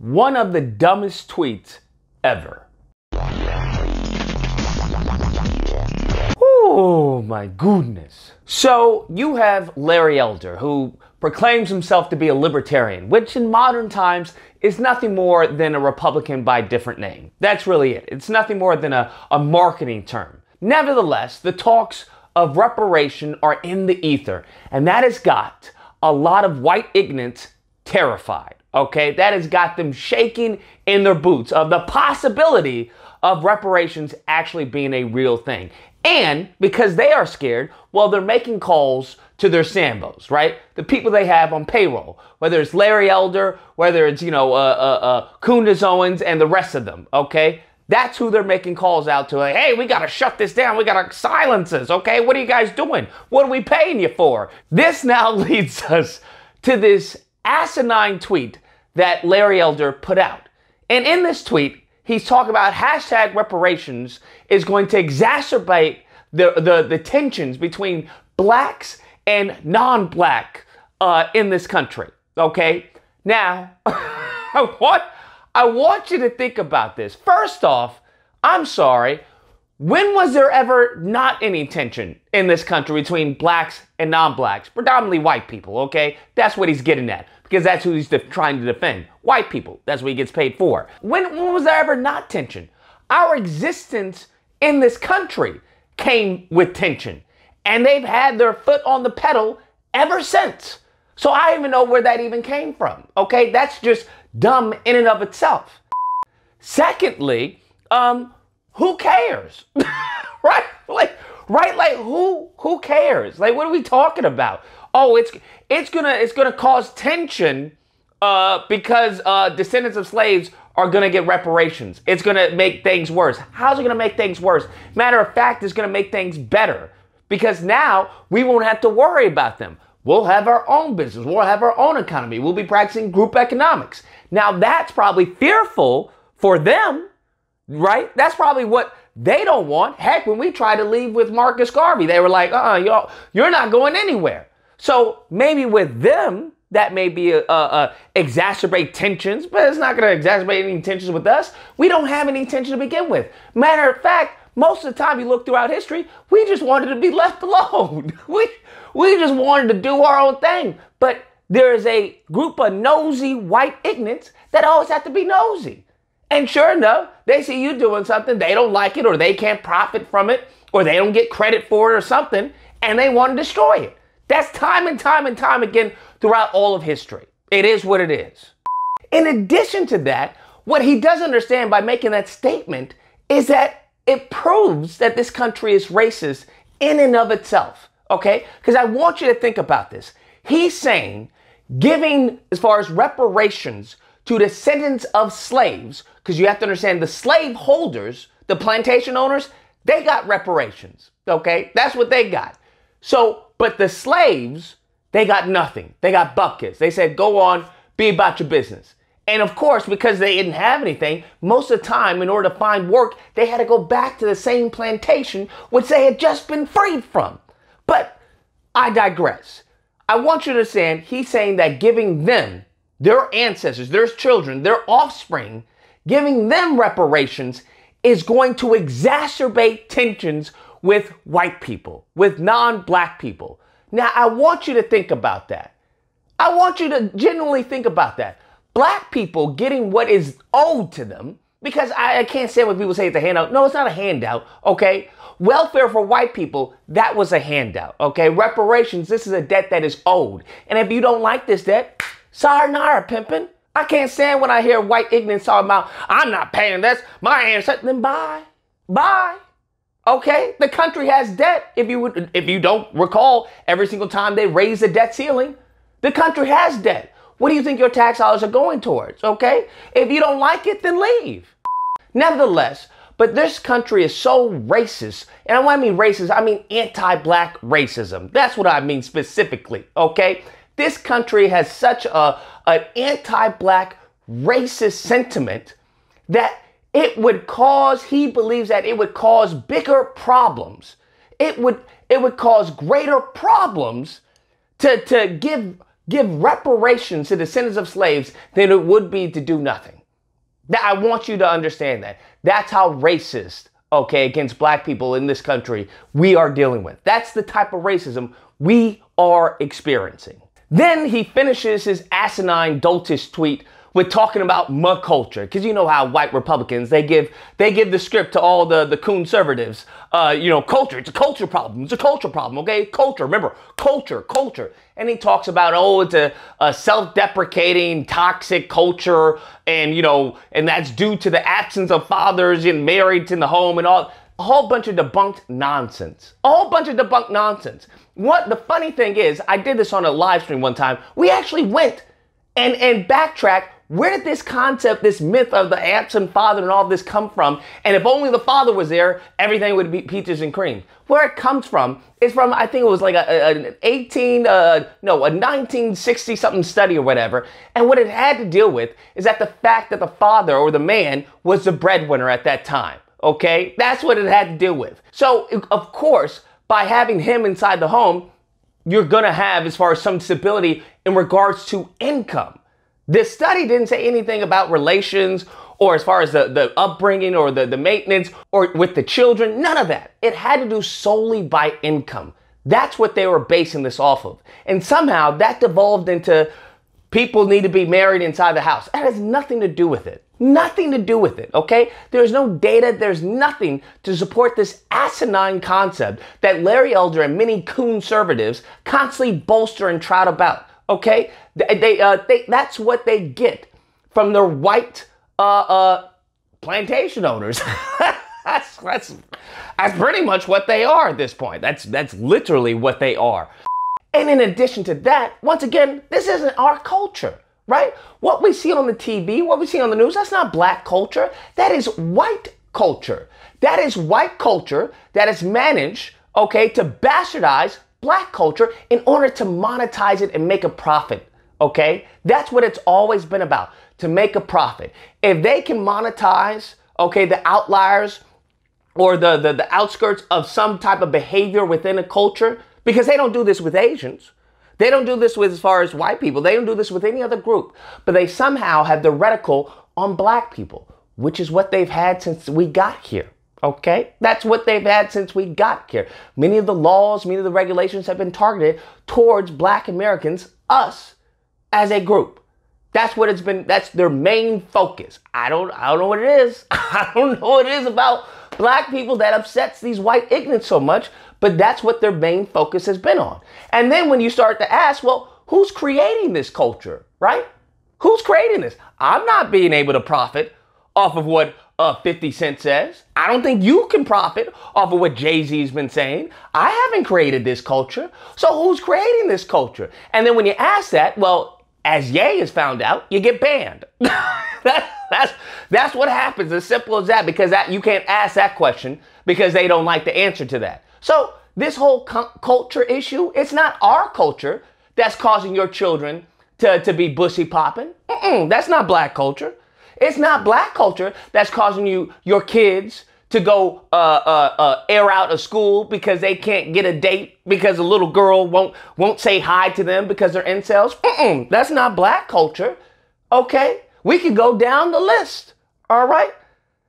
one of the dumbest tweets ever. Oh my goodness. So you have Larry Elder, who proclaims himself to be a libertarian, which in modern times is nothing more than a Republican by different name. That's really it. It's nothing more than a marketing term. Nevertheless, the talks of reparation are in the ether, and that has got a lot of white ignorants terrified. Okay, that has got them shaking in their boots of the possibility of reparations actually being a real thing. And because they are scared, well, they're making calls to their Sambos, right? The people they have on payroll, whether it's Larry Elder, whether it's, Kunduz Owens and the rest of them, okay? That's who they're making calls out to. Like, hey, we got to shut this down. We got to silence this, okay? What are you guys doing? What are we paying you for? This now leads us to this asinine tweet that Larry Elder put out. And in this tweet, he's talking about hashtag reparations is going to exacerbate the tensions between blacks and non-black in this country, okay? Now, I want you to think about this. First off, I'm sorry, when was there ever not any tension in this country between blacks and non-blacks? Predominantly white people, okay? That's what he's getting at, because that's who he's trying to defend. White people, that's what he gets paid for. When was there ever not tension? Our existence in this country came with tension, and they've had their foot on the pedal ever since. So I don't even know where that even came from, okay? That's just dumb in and of itself. Secondly, who cares? Right? Like who cares? Like, what are we talking about? Oh, it's gonna cause tension because descendants of slaves are gonna get reparations. It's gonna make things worse. How's it gonna make things worse? Matter of fact, it's gonna make things better, because now we won't have to worry about them. We'll have our own business. We'll have our own economy. We'll be practicing group economics. Now, that's probably fearful for them, right? That's probably what they don't want. Heck, when we tried to leave with Marcus Garvey, they were like, you're not going anywhere. So maybe with them, that may be exacerbate tensions, but it's not going to exacerbate any tensions with us. We don't have any tension to begin with. Matter of fact, most of the time you look throughout history, we just wanted to be left alone. We just wanted to do our own thing. But there is a group of nosy white ignorants that always have to be nosy. And sure enough, they see you doing something, they don't like it, or they can't profit from it, or they don't get credit for it or something, and they want to destroy it. That's time and time and time again throughout all of history. It is what it is. In addition to that, what he doesn't understand by making that statement is that it proves that this country is racist in and of itself, okay? Because I want you to think about this. He's saying giving, as far as reparations to descendants of slaves, because you have to understand the slave holders, the plantation owners, they got reparations, okay? That's what they got. So, but the slaves, they got nothing. They got buckets. They said, go on, be about your business. And of course, because they didn't have anything, most of the time, in order to find work, they had to go back to the same plantation which they had just been freed from. But I digress. I want you to understand, he's saying that giving them, their ancestors, their children, their offspring, giving them reparations is going to exacerbate tensions with white people, with non-black people. Now, I want you to think about that. I want you to genuinely think about that. Black people getting what is owed to them, because I can't stand when people say it's a handout. No, it's not a handout, okay? Welfare for white people, that was a handout, okay? Reparations, this is a debt that is owed. And if you don't like this debt, sayonara, pimpin'. I can't stand when I hear white ignorance talking about, I'm not paying this, my ancestors, then bye. Bye. Okay? The country has debt. If you don't recall, every single time they raise the debt ceiling, the country has debt. What do you think your tax dollars are going towards, okay? If you don't like it, then leave. Nevertheless, but this country is so racist, and when I mean racist, I mean anti-black racism. That's what I mean specifically, okay? This country has such an anti-black racist sentiment that it would cause, he believes that it would cause bigger problems. It would cause greater problems to give give reparations to descendants of slaves than it would be to do nothing. I want you to understand that. That's how racist, okay, against black people in this country we are dealing with. That's the type of racism we are experiencing. Then he finishes his asinine, doltish tweet with talking about mug culture, because you know how white Republicans, they give the script to all the conservatives. Culture, it's a culture problem. It's a culture problem, okay? Culture, remember, culture. And he talks about, it's a self-deprecating, toxic culture, and that's due to the absence of fathers and married in the home and all. A whole bunch of debunked nonsense. What the funny thing is, I did this on a live stream one time. We actually went and backtracked. Where did this concept, this myth of the absent father and all this come from? And if only the father was there, everything would be peaches and cream. Where it comes from is from, I think it was like a 1960-something study or whatever. And what it had to deal with is that the fact that the father or the man was the breadwinner at that time. Okay? That's what it had to deal with. So, of course, by having him inside the home, you're going to have, as far as some stability in regards to income. This study didn't say anything about relations or as far as the upbringing or the maintenance or with the children. None of that. It had to do solely by income. That's what they were basing this off of. And somehow that devolved into people need to be married inside the house. That has nothing to do with it. Nothing to do with it, okay? There's no data. There's nothing to support this asinine concept that Larry Elder and many conservatives constantly bolster and trout about, okay? That's what they get from their white plantation owners. that's pretty much what they are at this point. That's literally what they are. And in addition to that, once again, this isn't our culture, right? What we see on the TV, what we see on the news, that's not black culture. That is white culture. That is white culture that is managed, okay, to bastardize black culture in order to monetize it and make a profit, okay? That's what it's always been about, to make a profit. If they can monetize, okay, the outliers or the outskirts of some type of behavior within a culture, because they don't do this with Asians. They don't do this with, as far as white people. They don't do this with any other group. But they somehow have the reticle on black people, which is what they've had since we got here. Okay? That's what they've had since we got here. Many of the laws, many of the regulations have been targeted towards black Americans, us, as a group. That's what it's been. That's their main focus. I don't know what it is. I don't know what it is about black people that upsets these white ignorants so much, but that's what their main focus has been on. And then when you start to ask, well, who's creating this culture, right? Who's creating this? I'm not being able to profit off of what 50 Cent says. I don't think you can profit off of what Jay-Z's been saying. I haven't created this culture. So who's creating this culture? And then when you ask that, well, as Ye has found out, you get banned. That's what happens, as simple as that, because you can't ask that question because they don't like the answer to that. So this whole culture issue, it's not our culture that's causing your children to be bussy popping. That's not black culture. It's not black culture that's causing your kids to go air out of school because they can't get a date because a little girl won't say hi to them because they're incels. That's not black culture. Okay? We could go down the list. All right?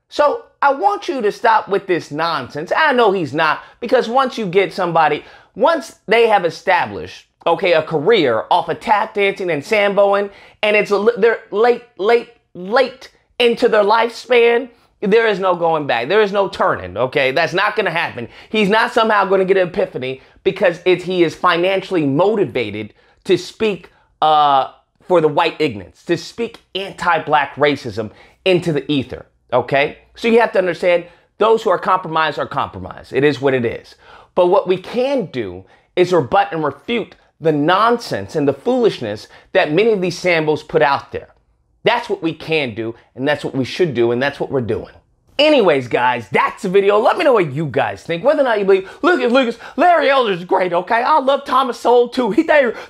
So I want you to stop with this nonsense. I know he's not, because once you get somebody, once they have established, okay, a career off of tap dancing and samboing, and they're late into their lifespan, there is no going back. There is no turning, okay? That's not going to happen. He's not somehow going to get an epiphany because he is financially motivated to speak for the white ignorance, to speak anti-black racism into the ether, okay? So you have to understand, those who are compromised are compromised. It is what it is. But what we can do is rebut and refute the nonsense and the foolishness that many of these sambos put out there. That's what we can do, and that's what we should do, and that's what we're doing. Anyways, guys, that's the video. Let me know what you guys think. Whether or not you believe, look at Lucas, Larry Elder's great, okay? I love Thomas Sowell too.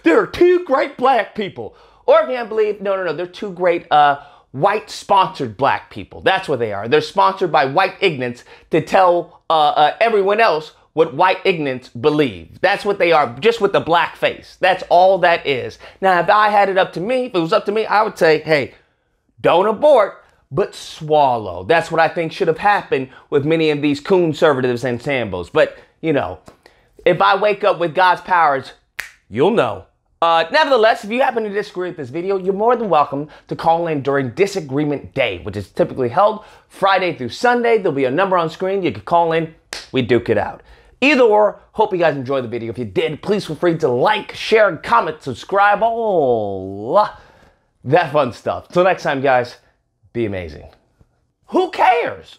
They're two great black people. Or if you can't believe, no, they're two great white-sponsored black people. That's what they are. They're sponsored by white ignorance to tell everyone else what white ignorance believe. That's what they are, just with the black face. That's all that is. Now, if I had it up to me, if it was up to me, I would say, hey, don't abort, but swallow. That's what I think should have happened with many of these conservatives and Sambos. But, you know, if I wake up with God's powers, you'll know. Nevertheless, if you happen to disagree with this video, you're more than welcome to call in during Disagreement Day, which is typically held Friday through Sunday. There'll be a number on screen. You can call in. We duke it out. Either or, hope you guys enjoyed the video. If you did, please feel free to like, share, comment, subscribe, all that fun stuff. Till next time, guys, be amazing. Who cares?